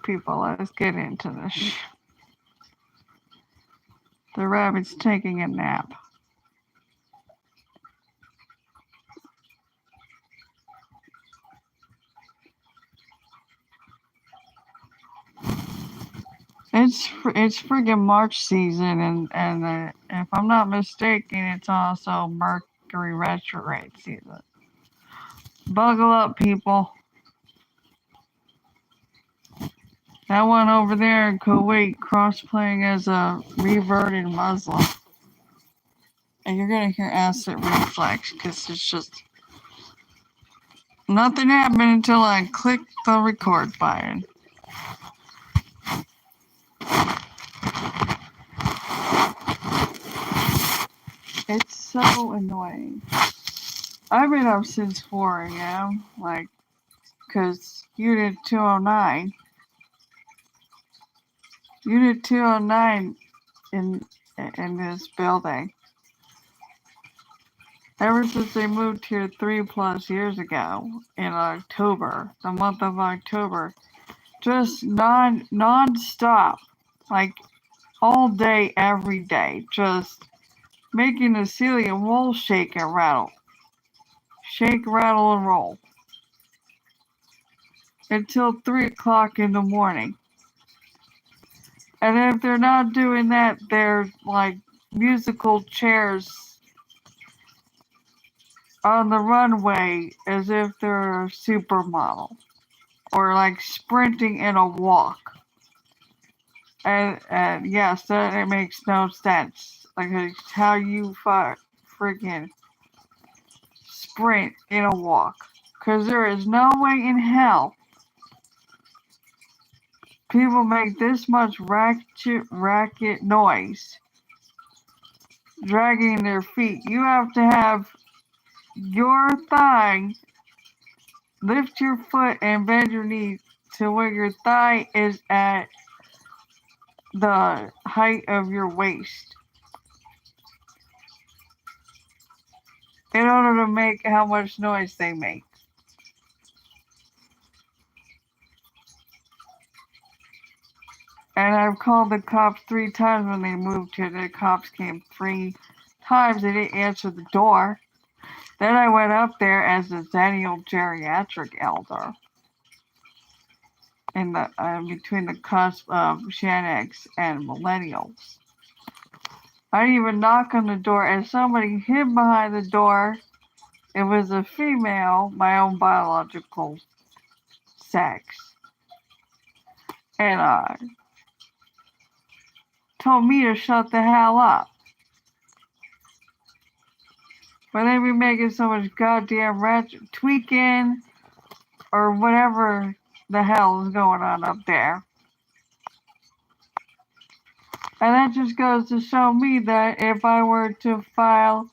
people, let's get into this. The rabbit's taking a nap. It's friggin' March season, and if I'm not mistaken, it's also Mercury retrograde season. Buckle up, people. That one over there in Kuwait cross-playing as a reverted Muslim. And you're gonna hear acid reflex, because it's just... Nothing happened until I clicked the record button. It's so annoying. I've been up since 4 a.m., like, because Unit 209 in this building, ever since they moved here 3+ years ago in October, the month of October, just non-stop, like all day, every day, just making the ceiling wall shake and rattle. Shake, rattle, and roll. Until 3 o'clock in the morning. And if they're not doing that, they're like musical chairs on the runway as if they're a supermodel. Or like sprinting in a walk. And yes, that it makes no sense. Like it's how you freaking sprint in a walk. Because there is no way in hell people make this much racket noise dragging their feet. You have to have your thigh, lift your foot and bend your knee to where your thigh is at the height of your waist in order to make how much noise they make. And I've called the cops 3 times when they moved here. The cops came 3 times. They didn't answer the door. Then I went up there as a Zennial geriatric elder in the between the cusp of Gen X and millennials. I didn't even knock on the door, and somebody hid behind the door. It was a female, my own biological sex, and told me to shut the hell up. But they be making so much goddamn ratchet tweaking or whatever the hell is going on up there. And that just goes to show me that if I were to file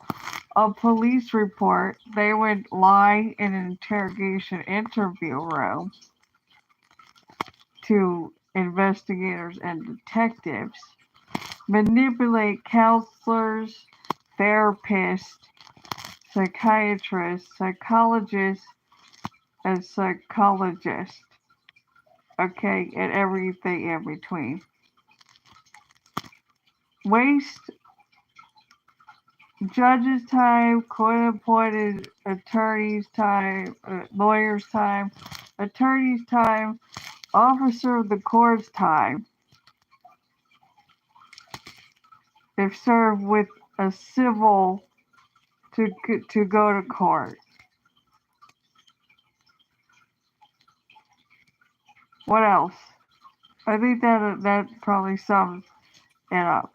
a police report, they would lie in an interrogation interview room to investigators and detectives, manipulate counselors, therapists, psychiatrists, psychologists, and psychologists. Okay, and everything in between. Waste judges' time, court-appointed attorneys' time, lawyers' time, attorneys' time, officer of the court's time, if served with a civil to go to court. What else? I think that probably sums it up.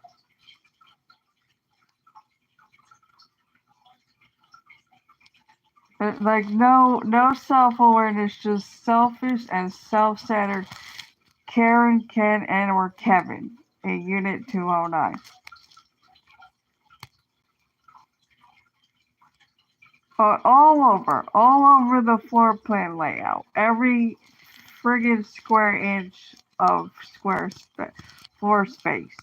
Like no self-awareness, just selfish and self-centered. Karen, Ken, and or Kevin in Unit 209. All over the floor plan layout. Every friggin' square inch of floor space.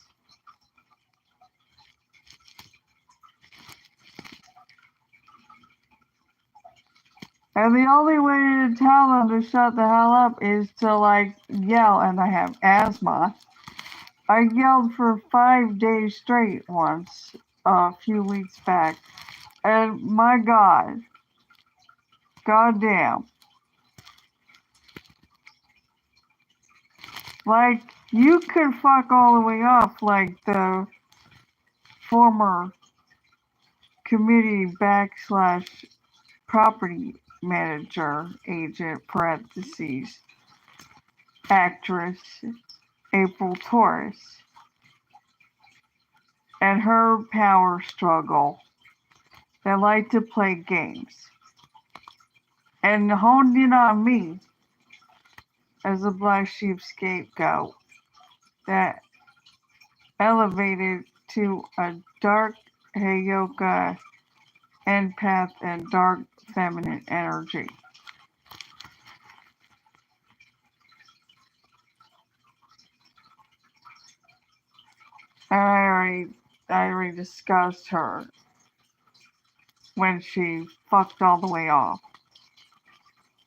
And the only way to tell them to shut the hell up is to like yell, and I have asthma. I yelled for 5 days straight once a few weeks back. And my God, goddamn. Like, you could fuck all the way off like the former committee backslash property manager agent parentheses actress April Torres and her power struggle. They like to play games and honed in on me as a black sheep scapegoat that elevated to a dark Heyoka empath and dark feminine energy. And I already discussed her when she fucked all the way off,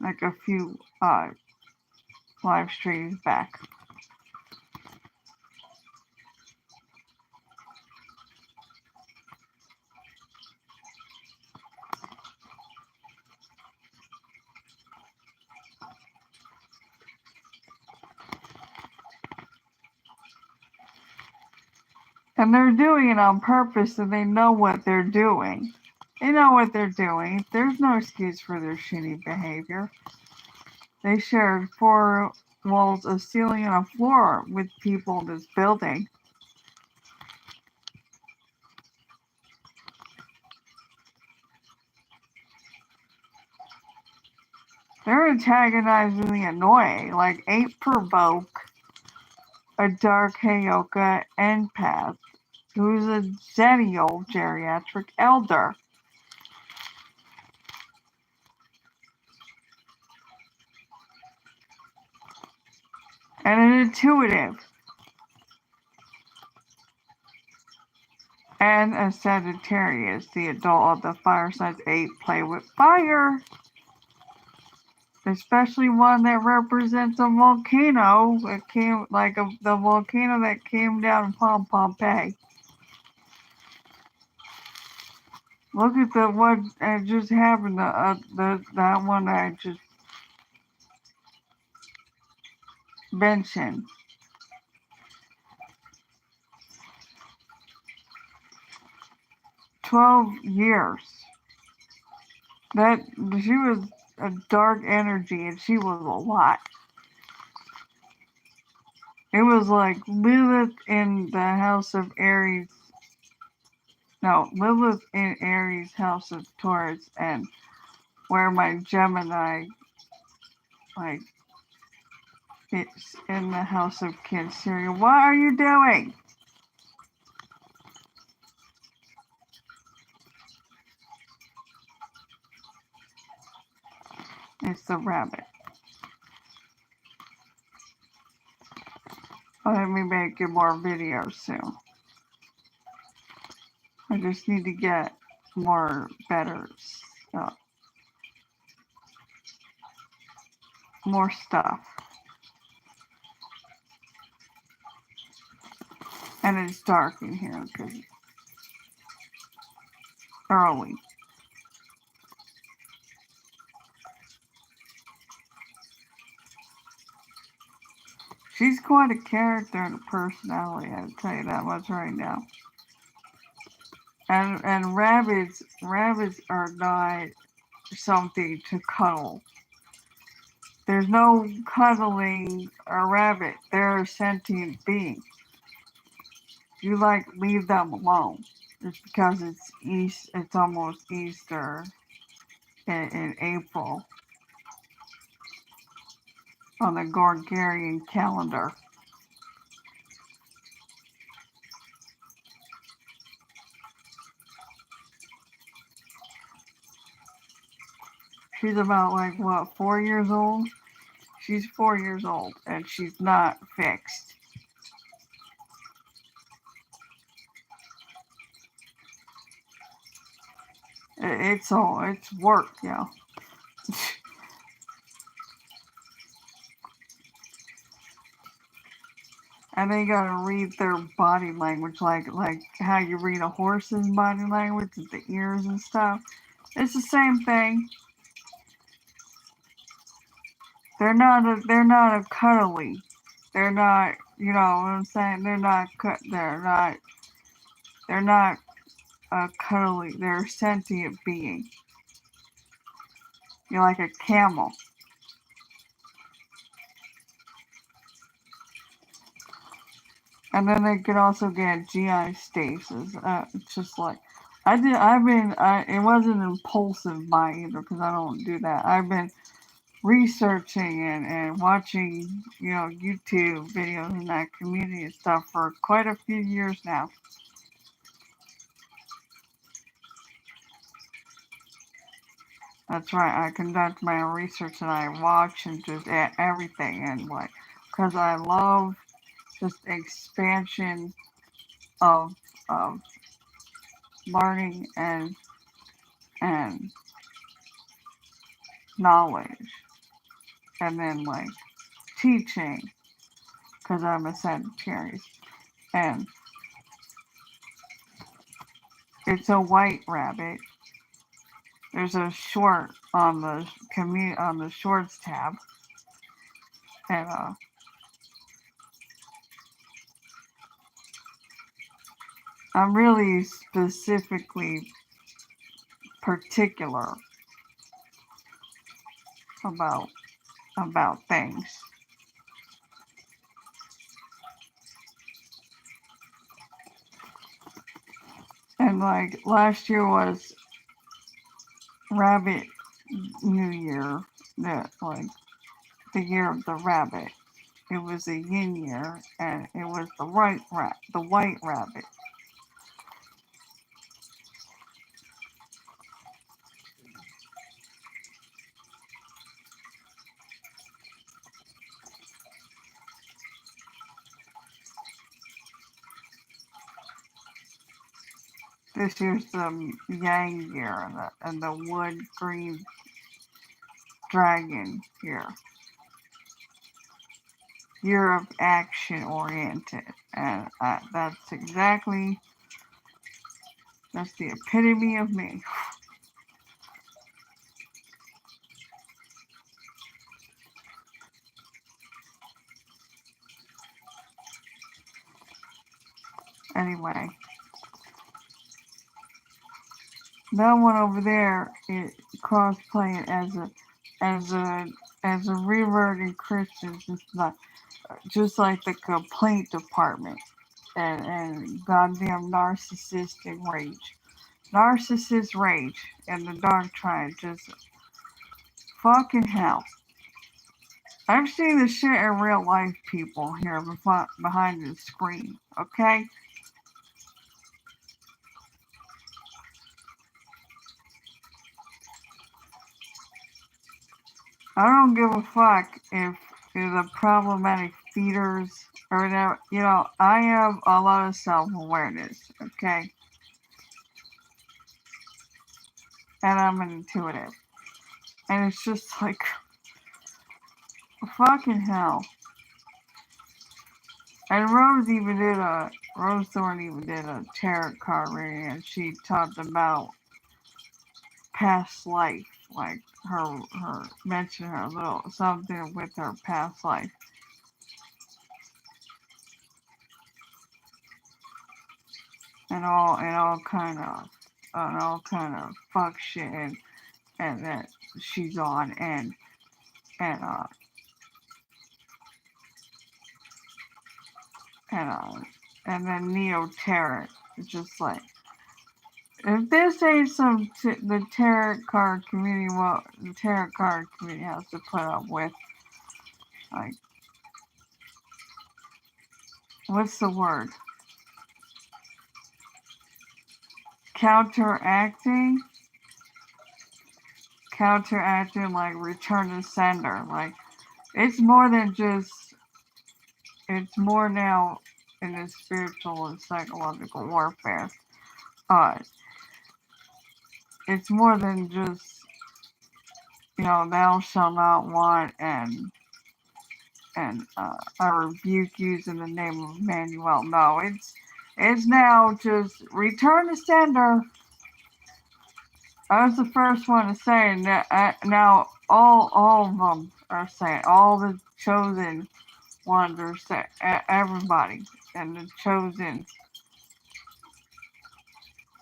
like a few live streams back. And they're doing it on purpose, and they know what they're doing. They know what they're doing. There's no excuse for their shitty behavior. They shared 4 walls, a ceiling, and a floor with people in this building. They're antagonizingly annoying, like 8 provoke a dark Heyoka empath who's a zennial geriatric elder. And an intuitive. And a Sagittarius, the adult of the Fireside's 8 play with fire. Especially one that represents a volcano that came, like the volcano that came down in Pompeii. Look at the what just happened. That one I just mentioned. 12 years. That she was a dark energy, and she was a lot. It was like Lilith in the house of Aries. No, Lilith in Aries, house of Taurus, and where my Gemini, like, it's in the house of Cancer. What are you doing? It's the rabbit. Let me make more videos soon. I just need to get better, more stuff. And it's dark in here because early. She's quite a character and a personality, I'll tell you that much right now. And rabbits are not something to cuddle. There's no cuddling a rabbit. They're a sentient being. You leave them alone. It's because it's almost Easter in April on the Gregorian calendar. She's about 4 years old? She's 4 years old and she's not fixed. It's work, yeah. and they gotta read their body language, like how you read a horse's body language with the ears and stuff. It's the same thing. They're not a cuddly. They're not, you know what I'm saying? They're not a cuddly. They're a sentient being. You're like a camel. And then they could also get GI stasis. It's just like it wasn't impulsive buy either because I don't do that. I've been researching and watching, YouTube videos in that community and stuff for quite a few years now. That's right. I conduct my own research and I watch and just everything and like, because I love just expansion of of learning and knowledge, and then like teaching because I'm a Sagittarius, and it's a white rabbit. There's a short on the on the shorts tab, and I'm really specifically particular about things. And like last year was Rabbit New Year, that like the year of the rabbit. It was a yin year, and it was the white rabbit. This year's the yang year, and the wood green dragon year of action oriented, and that's the epitome of me. Anyway, that one over there is cosplaying as a reverted Christian, just like the complaint department and goddamn narcissist rage and the dark triad. Just fucking hell. I've seen this shit in real life, people here behind the screen. Okay. I don't give a fuck if the problematic feeders or whatever. I have a lot of self-awareness, okay? And I'm an intuitive. And it's just like, fucking hell. And Rose Thorne even did a tarot card reading, and she talked about past life, like her mentioned her little something with her past life, and all kind of fuck shit and that she's on and uh and uh and then Neo Tarot is just like, if this ain't the tarot card community, well, the tarot card community has to put up with, like, what's the word? Counteracting, like return to sender. Like, it's more than just, it's more now in the spiritual and psychological warfare. Uh, it's more than just, thou shalt not want and I rebuke you in the name of Emmanuel. No, it's now just return to sender. I was the first one to say, and now all of them are saying, all the chosen ones are saying, everybody, and the chosen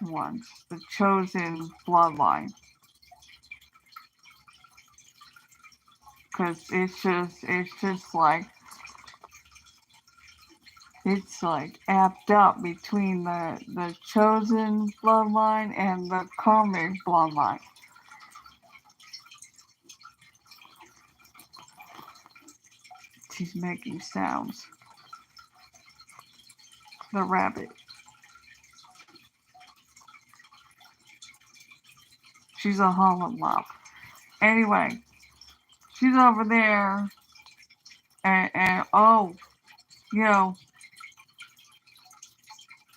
ones, the chosen bloodline, because it's like apt up between the chosen bloodline and the karmic bloodline. She's making sounds. The rabbit. She's a hollow. Anyway, she's over there, and oh, you know,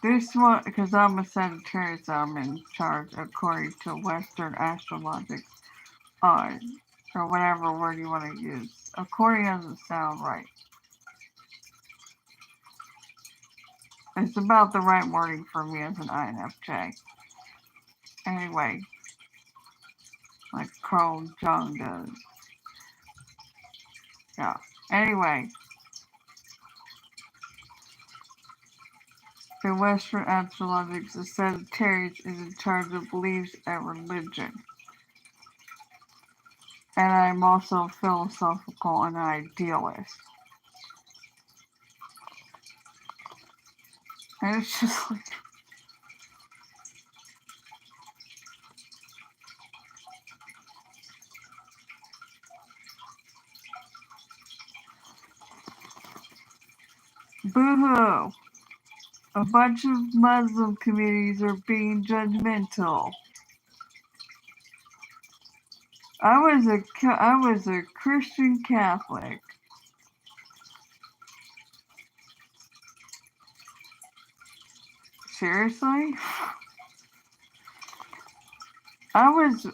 this one, because I'm a Sagittarius, I'm in charge according to Western astrologic, or whatever word you want to use. According doesn't sound right. It's about the right wording for me as an INFJ. Anyway, like Carl Jung does. Yeah. Anyway, in Western astrologics, the Sagittarius is in charge of beliefs and religion. And I'm also philosophical and idealist. And it's just like, boo-hoo. A bunch of Muslim communities are being judgmental. I was a Christian Catholic. Seriously? I was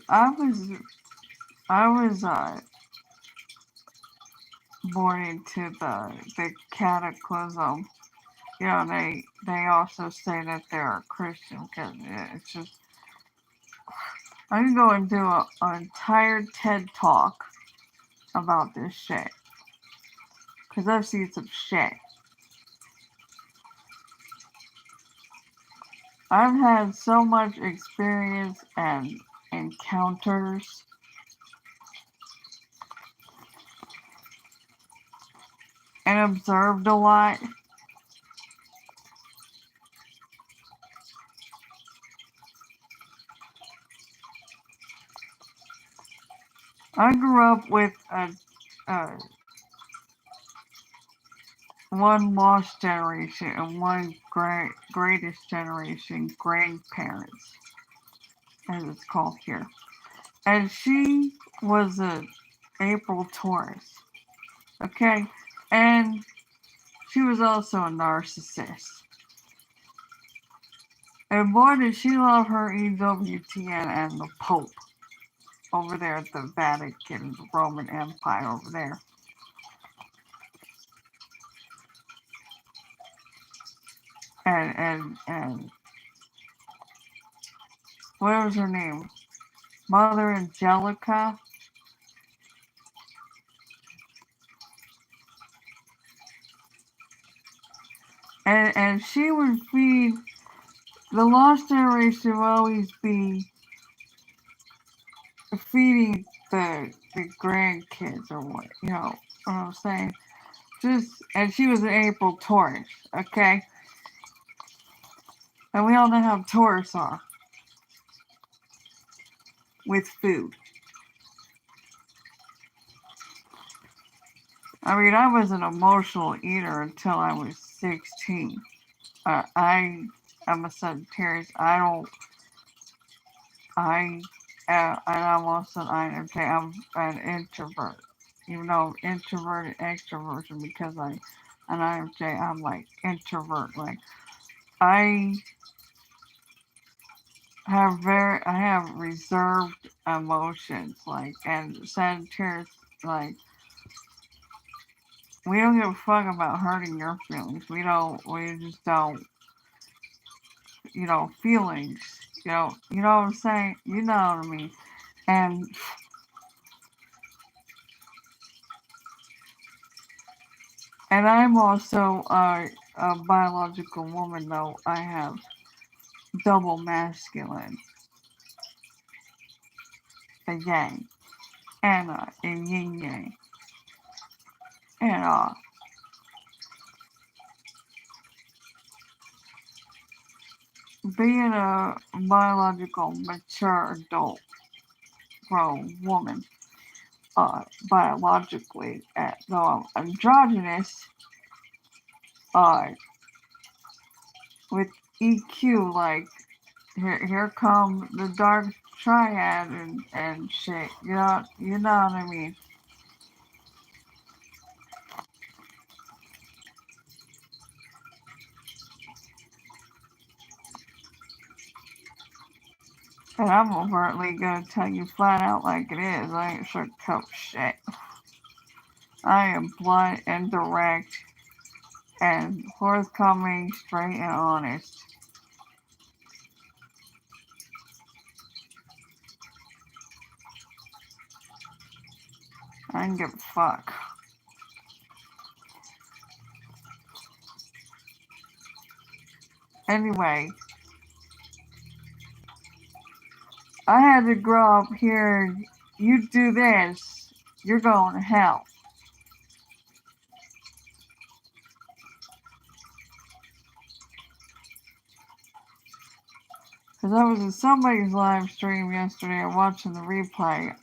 born into the cataclysm. You know, they also say that they're a Christian because it's just. I can go and do an entire TED talk about this shit because I've seen some shit. I've had so much experience and encounters. And observed a lot. I grew up with one lost generation and one greatest generation grandparents, as it's called here. And she was a April Taurus. Okay? And she was also a narcissist. And boy, did she love her EWTN and the Pope over there at the Vatican, the Roman Empire over there. And what was her name? Mother Angelica. And she would feed the lost generation will always be feeding the grandkids or what I'm saying. And she was an April Taurus, okay? And we all know how Taurus are with food. I mean, I was an emotional eater until I was 16. I'm a Sagittarius. And I'm also an INFJ. I'm an introvert. Even though introverted extroversion because an INFJ, I'm like introvert. Like I have reserved emotions. Like and Sagittarius like we don't give a fuck about hurting your feelings. We just don't, feelings. You know what I'm saying? You know what I mean? And I'm also a biological woman, though I have double masculine, a yang, and yin yang, and being a biological mature adult grown woman, biologically, though I'm androgynous, uh, with EQ, like here come the dark triad and shit. You know what I mean. And I'm overtly gonna tell you flat out like it is. I ain't sugarcoat shit. I am blunt and direct and forthcoming, straight and honest. I don't give a fuck. Anyway, I had to grow up here. You do this, you're going to hell. Because I was in somebody's live stream yesterday watching the replay.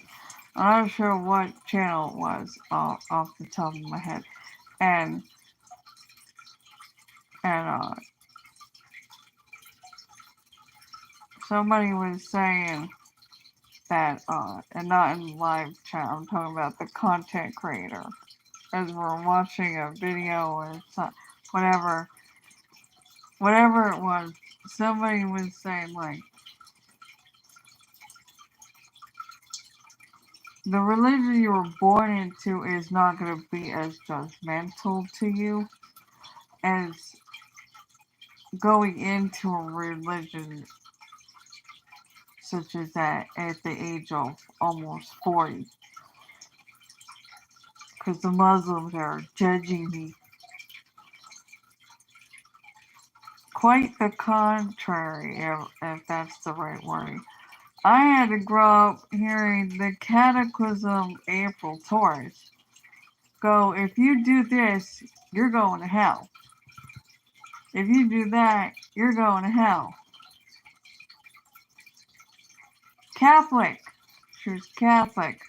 I'm not sure what channel it was off the top of my head. And and somebody was saying that and not in the live chat, I'm talking about the content creator. As we're watching a video or whatever it was, somebody was saying like the religion you were born into is not going to be as judgmental to you as going into a religion such as that at the age of almost 40. Because the Muslims are judging me. Quite the contrary, if that's the right word. I had to grow up hearing the Catechism April Taurus go, if you do this, you're going to hell. If you do that, you're going to hell. Catholic. She was Catholic.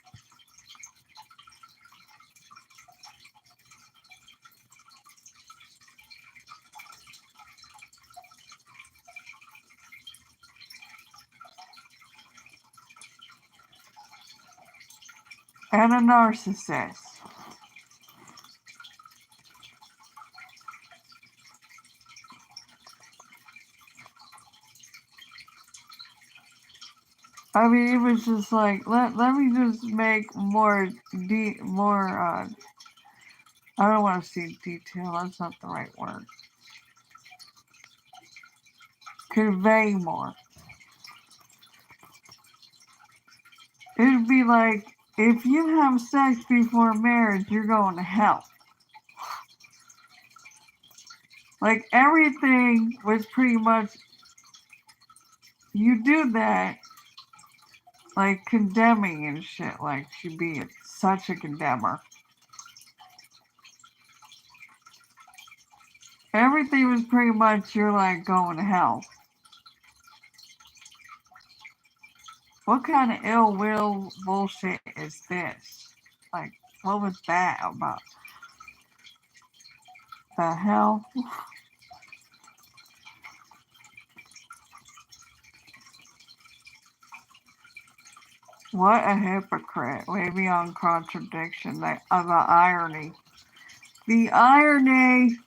And a narcissist. I mean, it was just like, let me just make more, I don't want to say detail, that's not the right word. Convey more. It'd be like, if you have sex before marriage, you're going to hell. Like, everything was pretty much, you do that, like, condemning and shit, like, she'd be such a condemner. Everything was pretty much, you're like, going to hell. What kind of ill will bullshit is this? Like, what was that about? The hell? What a hypocrite. Way beyond contradiction. The irony. The irony.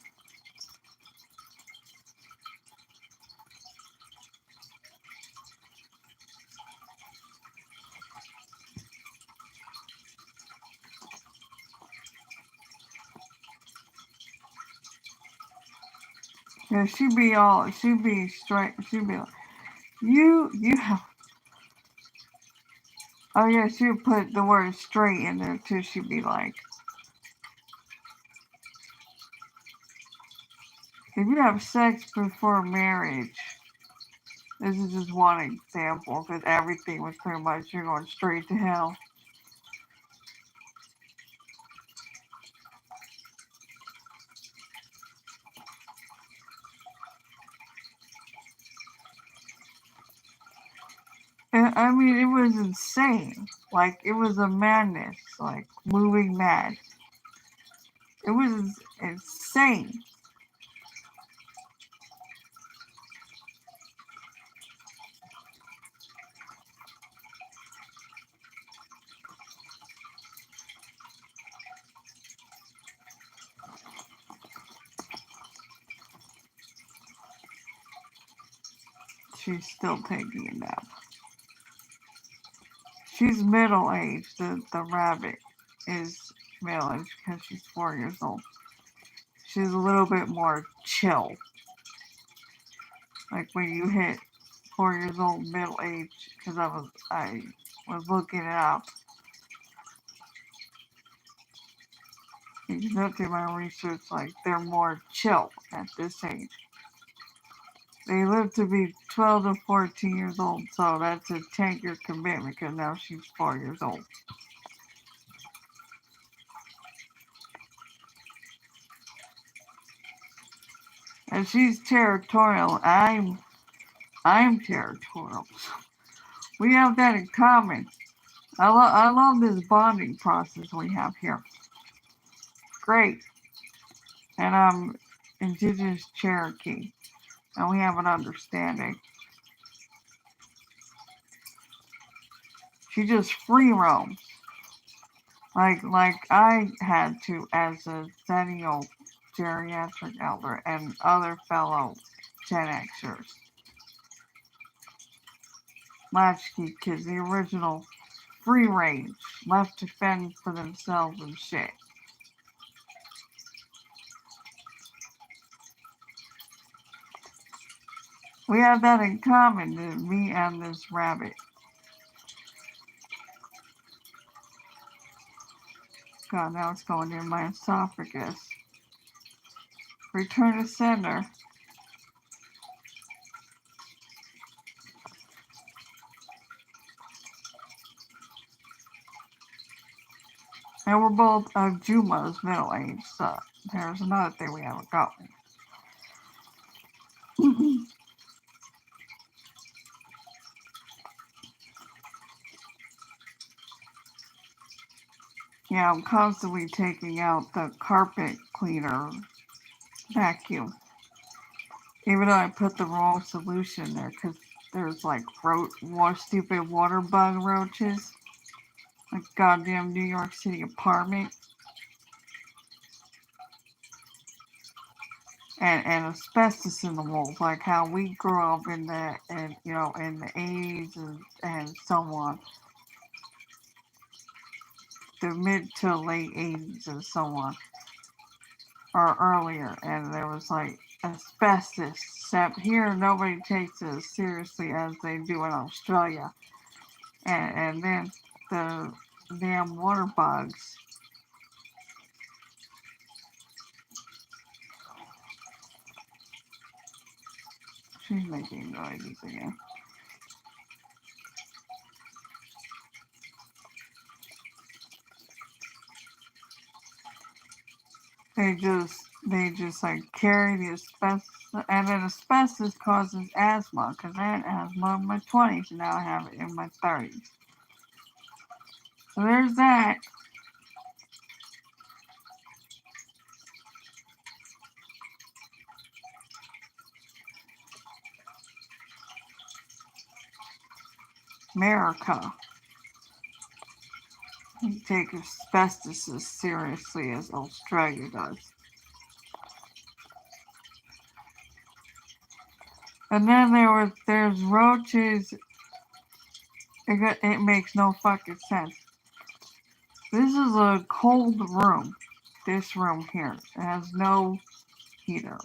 Yeah, she'd be straight, she'd be like, you have, oh yeah, she would put the word straight in there too. She'd be like, if you have sex before marriage, this is just one example because everything was pretty much you're going straight to hell. And, I mean, it was insane. Like, it was a madness, like moving mad. It was insane. She's still taking a nap. She's middle aged. The rabbit is middle aged because she's 4 years old. She's a little bit more chill. Like when you hit 4 years old, middle age, because I was looking it up. You can through my research, like they're more chill at this age. They live to be 12 to 14 years old, so that's a 10-year commitment because now she's 4 years old. And she's territorial. I'm territorial. We have that in common. I love this bonding process we have here. Great. And I'm indigenous Cherokee. And we have an understanding. She just free roams. Like I had to as a centennial geriatric elder and other fellow Gen Xers. Latchkey kids, the original free range, left to fend for themselves and shit. We have that in common, me and this rabbit. God, now it's going in my esophagus. Return to sender. And we're both Juma's middle age, so there's another thing we haven't gotten. Yeah, I'm constantly taking out the carpet cleaner vacuum. Even though I put the wrong solution there, because there's like stupid water bug roaches. Like goddamn New York City apartment. And asbestos in the walls, like how we grew up in the 80s and so on, the mid to late 80s and so on, or earlier, and there was like asbestos. Except here, nobody takes it as seriously as they do in Australia, and then the damn water bugs. She's making noises again. They just like carry the asbestos, and then asbestos causes asthma. Because I had asthma in my 20s, and now I have it in my 30s. So there's that. America. We take asbestos as seriously as Australia does. And then there's roaches. It makes no fucking sense. This is a cold room. This room here. It has no heater.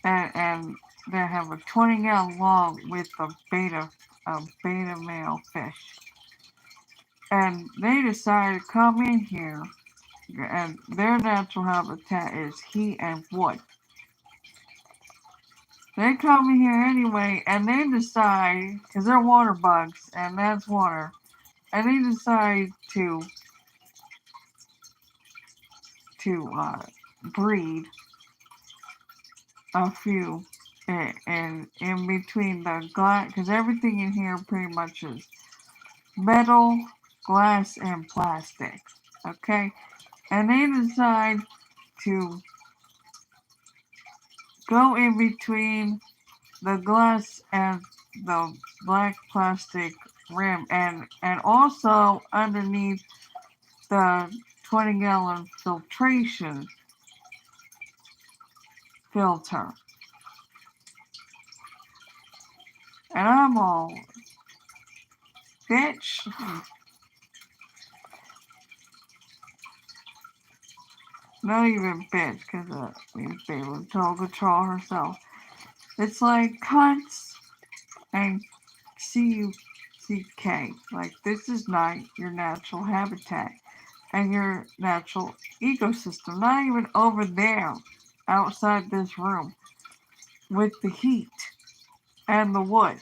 and they have a 20-gallon log with a beta male fish. And they decided to come in here, and their natural habitat is heat and wood. They come in here anyway, and they decide, because they're water bugs, and that's water, and they decide to breed a few and in between the glass, because everything in here pretty much is metal, glass, and plastic. Okay, and they decide to go in between the glass and the black plastic rim, and also underneath the 20-gallon filtration filter. And I'm all, bitch. Not even bitch, because she's able to control herself. It's like cunts and CUCK. Like, this is not your natural habitat and your natural ecosystem. Not even over there, outside this room, with the heat and the wood.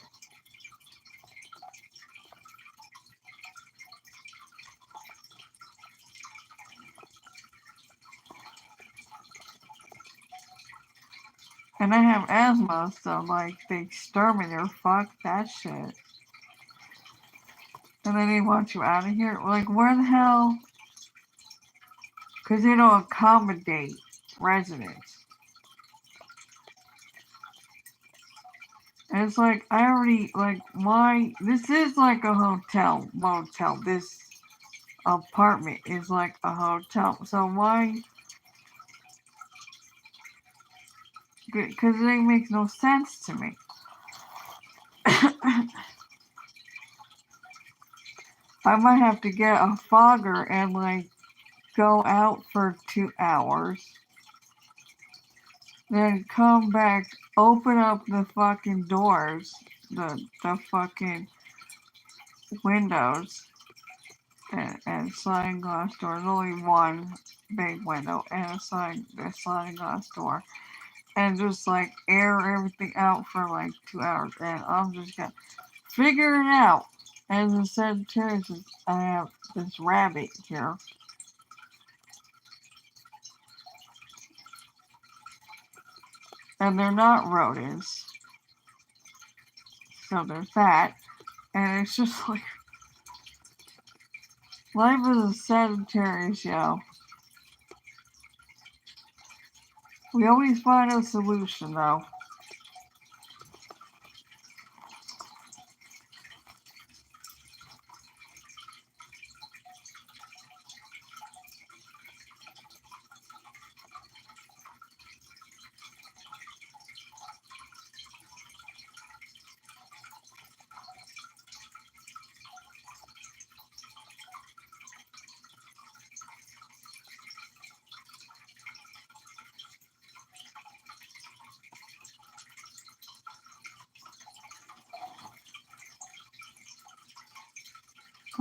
And I have asthma, so like the exterminator, fuck that shit. And then they want you out of here. Like, where the hell? Because they don't accommodate residents. And it's like, I already, like, why? This is like a motel. This apartment is like a hotel. So why? Because it makes no sense to me. I might have to get a fogger and, like, go out for 2 hours. Then come back, open up the fucking doors, the fucking windows, and sliding glass doors. Only one big window and a sliding glass door. And just like air everything out for like 2 hours. And I'm just gonna figure it out. As I said, I have this rabbit here. And they're not rodents. So they're fat. And it's just like, life is a sedentary show. We always find a solution, though.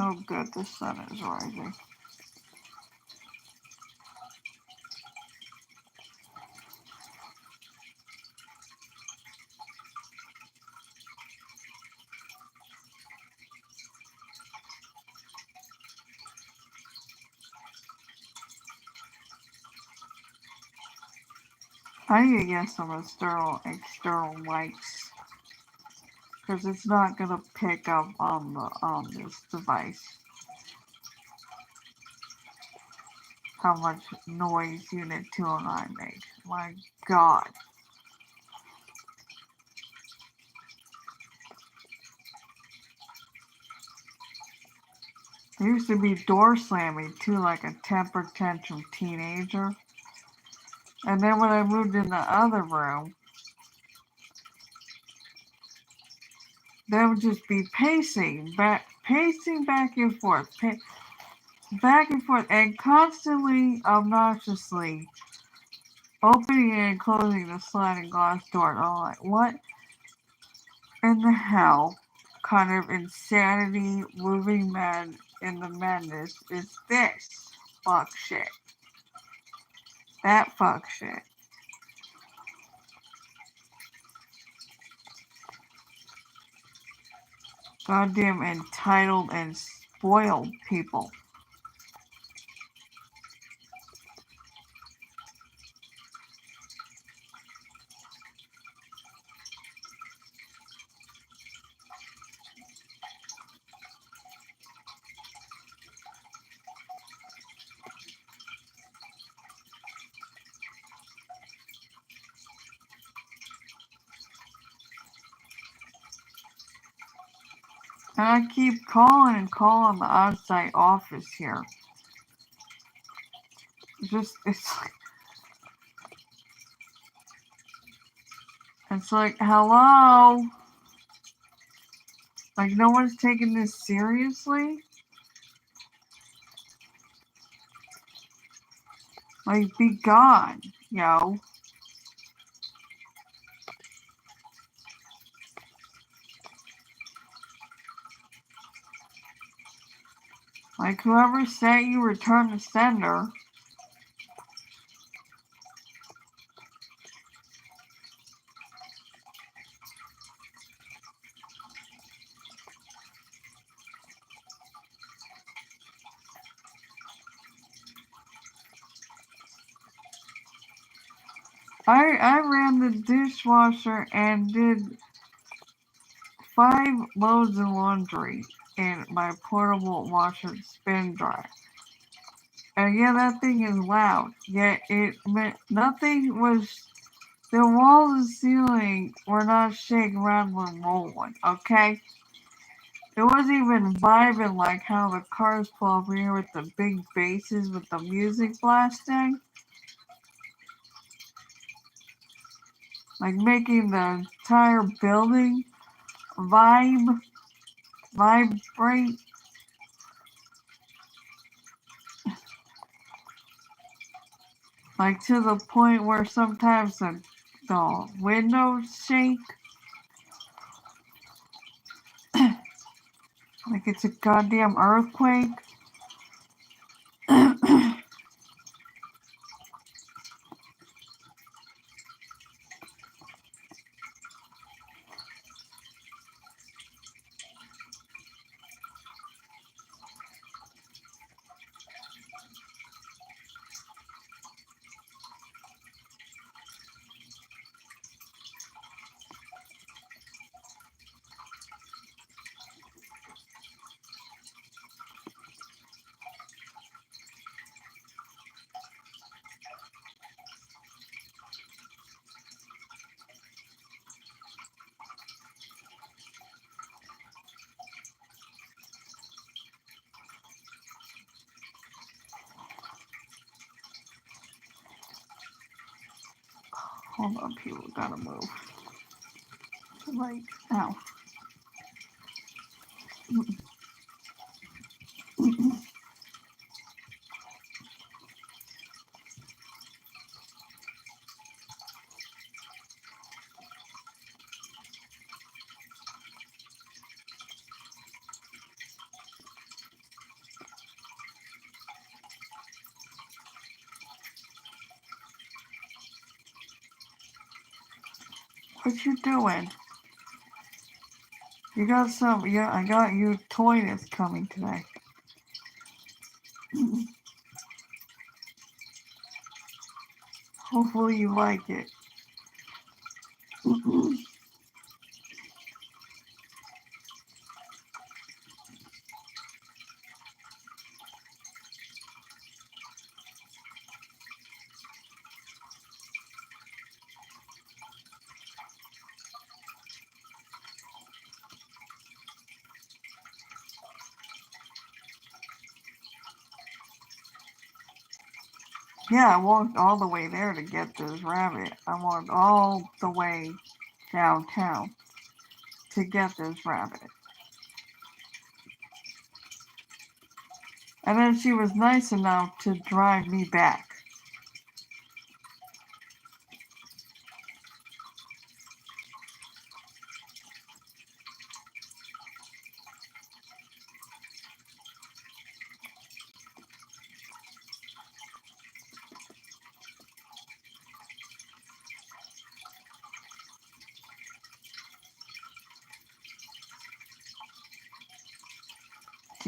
Oh, good, the sun is rising. I need to get some external lights, because it's not gonna pick up on this device how much noise Unit 209 makes. My God. I used to be door slamming too, like a temper tantrum teenager. And then when I moved in the other room, they would just be pacing back and forth, back and forth, and constantly, obnoxiously opening and closing the sliding glass door. And I'm like, what in the hell kind of insanity, moving mad in the madness is this? Fuck shit. That fuck shit. Goddamn entitled and spoiled people. And I keep calling and calling the on-site office here. It's like, hello? Like, no one's taking this seriously? Like, be gone, yo. Like, whoever sent you, return the sender. I ran the dishwasher and did 5 loads of laundry in my portable washer and spin dryer. And yeah, that thing is loud. Yet nothing was. The walls and ceiling were not shaking, rattling, rolling. Okay, it wasn't even vibing like how the cars pull up here with the big basses with the music blasting, like making the entire building vibrate. Like to the point where sometimes the windows shake. Like it's a goddamn earthquake. Hold on, people gotta move. Like, ow. What you doing? You got some, yeah, I got you toy that's coming today. Hopefully you like it. Yeah, I walked all the way there to get this rabbit. I walked all the way downtown to get this rabbit. And then she was nice enough to drive me back.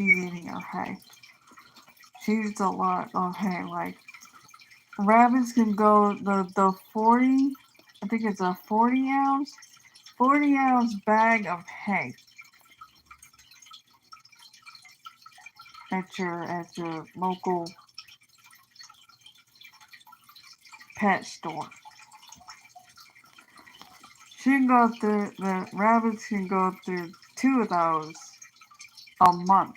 she's eating her hay. She eats a lot of hay. Like rabbits can go the 40. I think it's a 40 ounce bag of hay at your local pet store. She can go through the rabbits can go through 2 of those a month.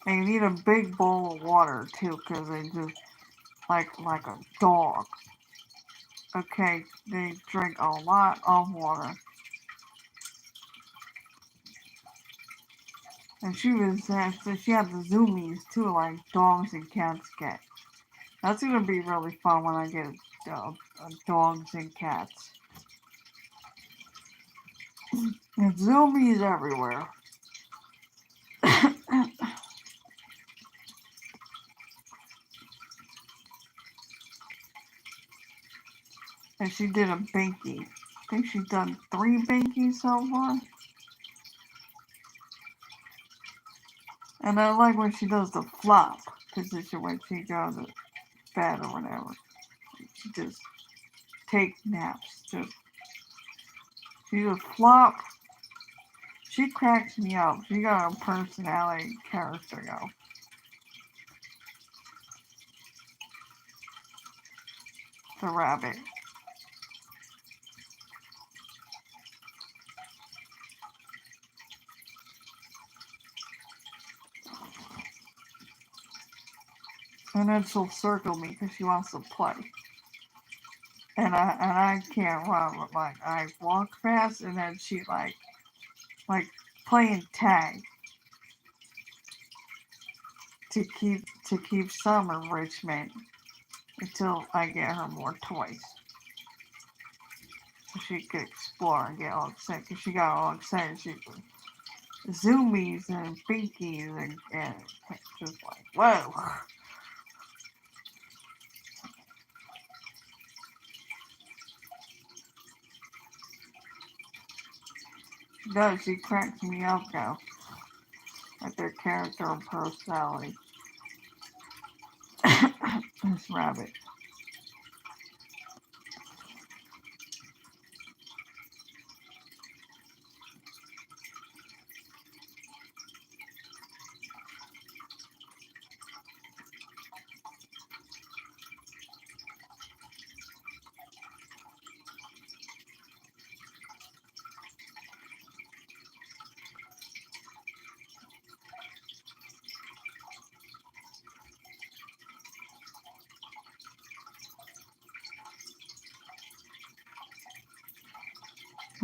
And you need a big bowl of water too, because they just like a dog. Okay, they drink a lot of water. And she had the zoomies too, like dogs and cats get. That's gonna be really fun when I get dogs and cats. And zoomies everywhere. And she did a binky. I think she's done 3 binkies so far. And I like when she does the flop position when she goes to bed or whatever. She just take naps. She just flop. She cracks me up. She got a personality character, yo. The rabbit. And then she'll circle me because she wants to play. And I can't run, but like I walk fast, and then she like playing tag to keep some enrichment until I get her more toys, so she could explore and get all excited. Cause she got all excited. She zoomies and binkies and just like whoa. She does. She cracks me up though, at their character and personality. This rabbit.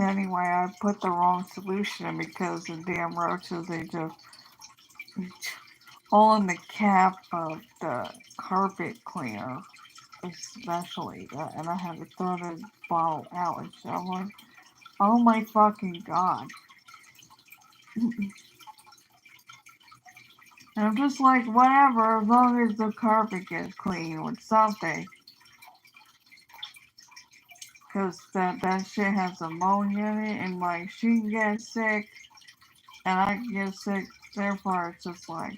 Anyway, I put the wrong solution in because the damn roaches, they just all in the cap of the carpet cleaner, especially, and I had to throw the bottle out. And so I'm like, oh my fucking god. And I'm just like, whatever, as long as the carpet gets clean with something. Because that shit has ammonia in it, and like, she can get sick, and I can get sick. Therefore, it's just like,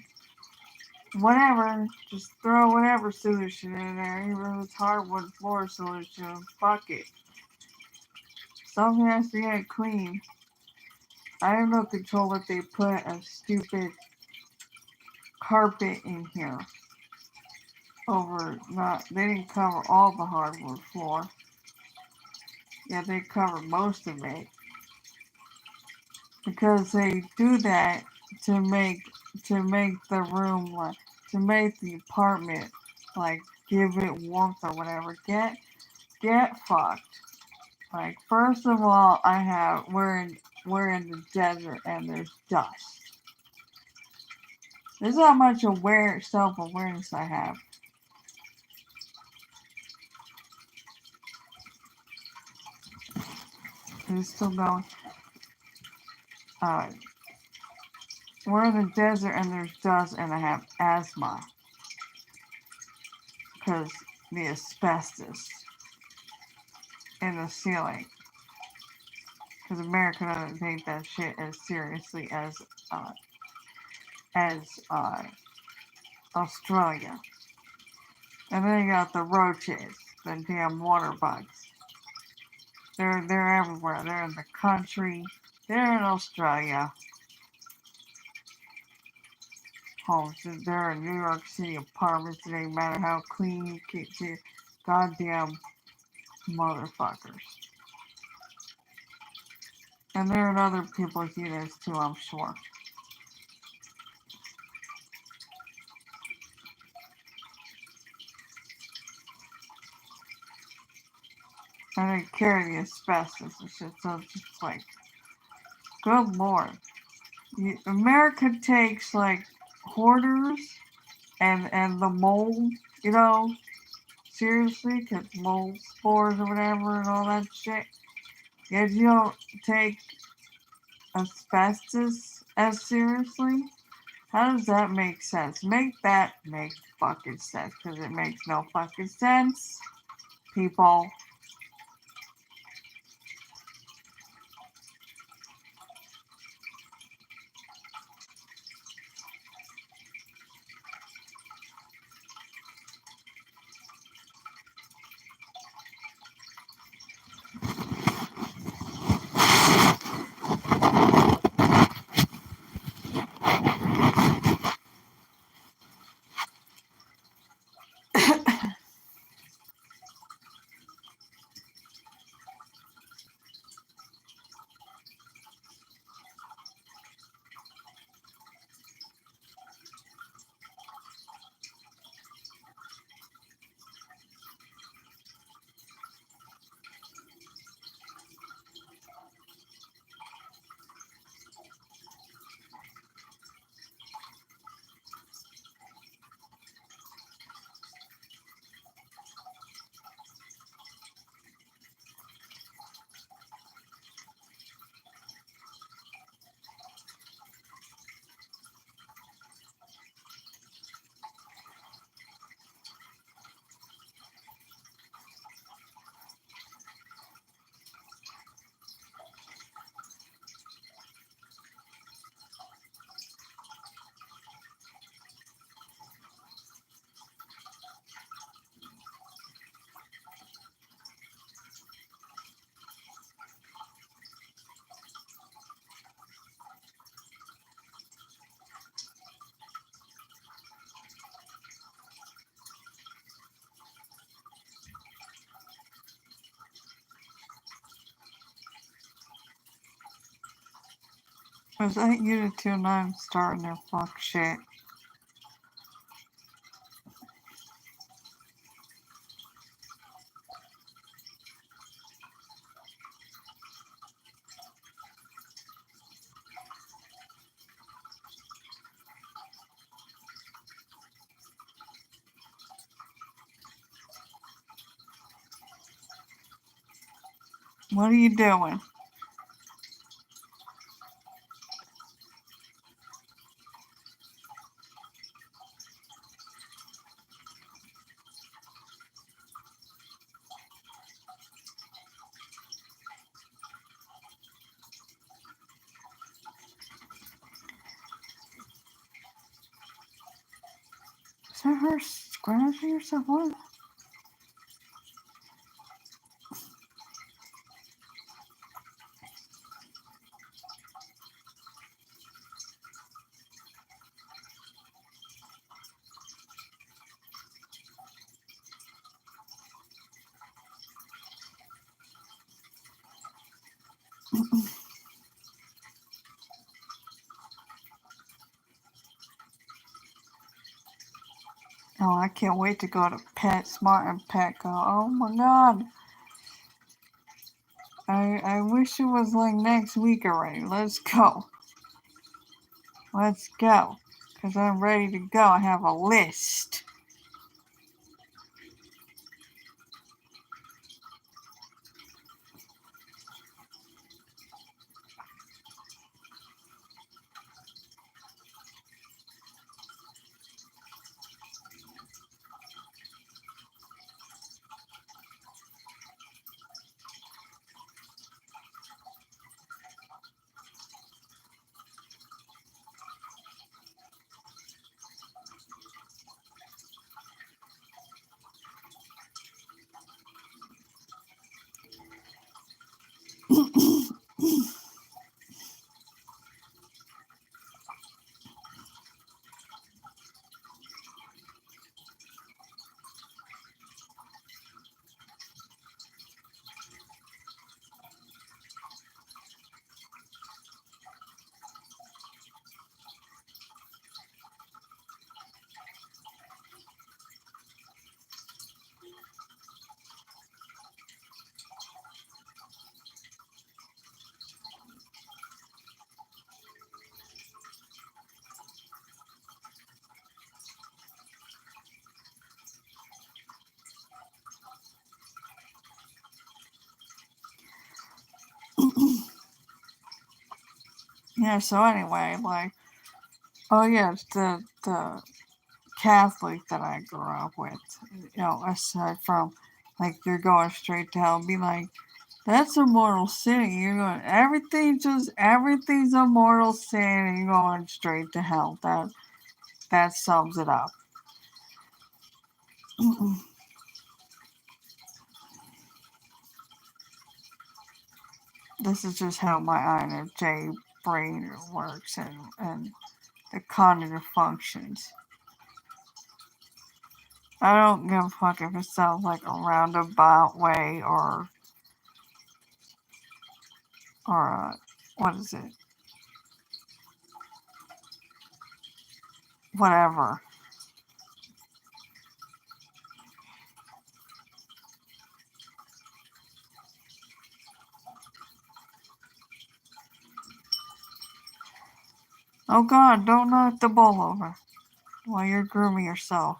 whatever, just throw whatever solution in there, even if it's hardwood floor solution, fuck it. Something has to get clean. I have no control if they put a stupid carpet in here. They didn't cover all the hardwood floor. Yeah, they covered most of it. Because they do that to make the room to make the apartment like give it warmth or whatever. Get fucked. Like first of all, we're in the desert and there's dust. This is how much self-awareness I have. It's still going. We're in the desert and there's dust and I have asthma. because the asbestos in the ceiling. Because America doesn't take that shit as seriously as Australia. And then you got the roaches, the damn water bugs. They're everywhere. They're in the country. They're in Australia. Homes. They're in New York City apartments. It ain't matter how clean you keep your goddamn motherfuckers. And they're in other people's units too, I'm sure. And they carry the asbestos and shit, so it's just like, good lord. America takes like hoarders and the mold, seriously, because mold spores or whatever and all that shit. Yet you don't take asbestos as seriously? How does that make sense? Make that make fucking sense, because it makes no fucking sense, people. Was that Unit 29 starting their fuck shit? What are you doing? Is that her scratching herself? What? Oh, I can't wait to go to PetSmart and Petco. Oh my god. I wish it was like next week already. Let's go. Let's go. Because I'm ready to go. I have a list. Yeah, so anyway, like, oh yeah, the Catholic that I grew up with, aside from, like, you're going straight to hell, be like, that's a mortal sin. You're going, everything's a mortal sin, and you're going straight to hell. That sums it up. This is just how my INFJ brain works and the cognitive functions. I don't give a fuck if it sounds like a roundabout way or what is it? Whatever. Oh God, don't knock the bowl over while you're grooming yourself.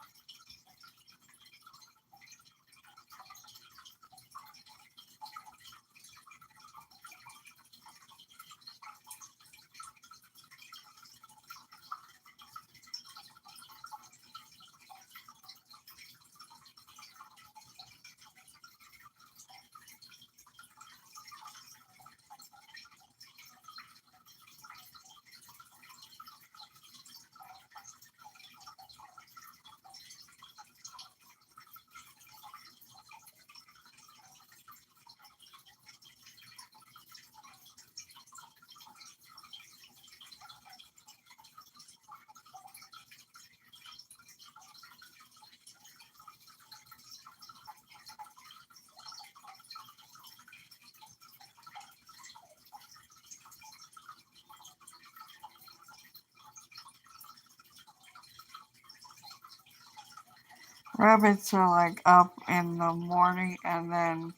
Rabbits are like up in the morning and then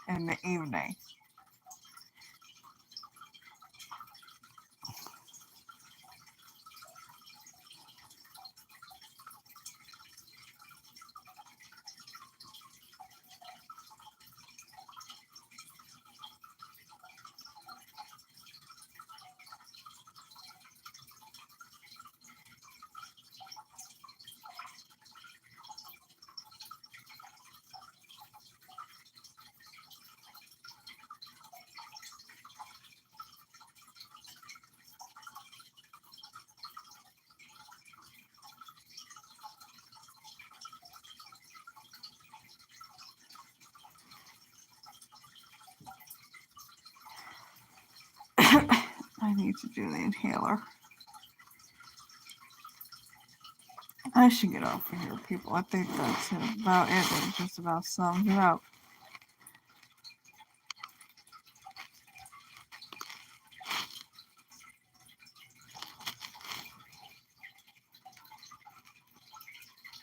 in the evening. I need to do the inhaler. I should get off of here, people. I think that's about it. It just about sums it up.